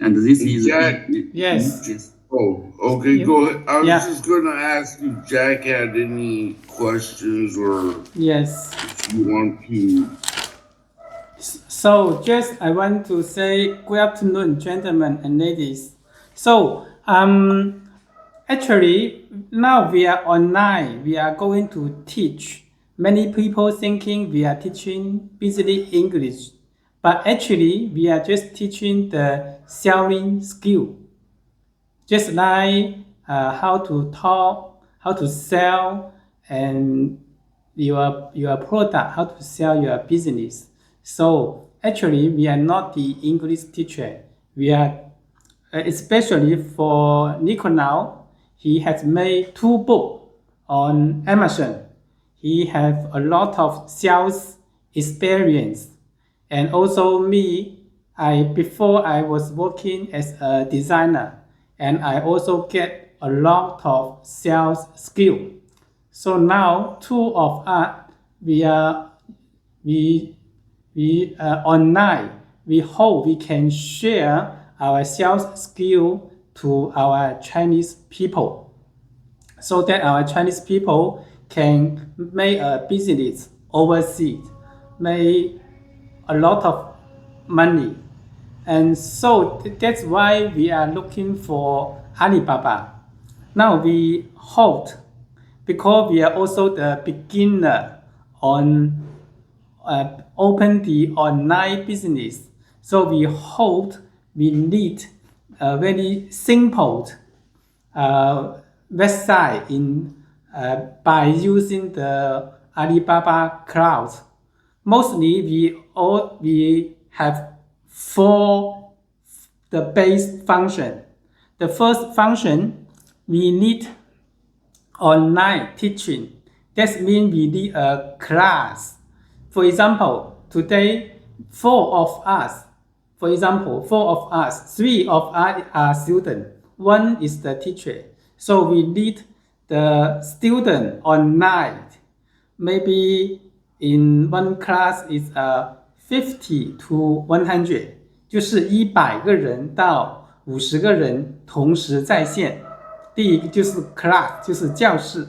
And this is Jack. Yes. yes. Oh, okay. Yeah. Go ahead. I was Yeah. just going to ask if Jack had any questions or Yes. if you want to. So just I want to say good afternoon, gentlemen and ladies. So actually now we are online. We are going to teach. Many people thinking we are teaching business English, but actually we are just teaching the selling skill. Just like how to talk, how to sell, and your product, how to sell your business. So actually, we are not the English teacher. We are especially for Nico now. He has made 2 books on Amazon. He have a lot of sales experience, and also me. Before I was working as a designer, and I also get a lot of sales skill. So now 2 of us we are we online. We hope we can share our sales skill to our Chinese people, so that our Chinese people can make a business overseas, make a lot of money. And so that's why we are looking for Alibaba. Now we hope, because we are also the beginner on open the online business. So we hope we need a very simple website by using the Alibaba Cloud. Mostly we have 4 the base function. The first function, we need online teaching. That means we need a class. For example, today 4 of us. 3 of us are students. 1 is the teacher. So we need the student online. Maybe in one class is 50 to 100，就是100个人到50个人同时在线。第一个就是 class，就是教室。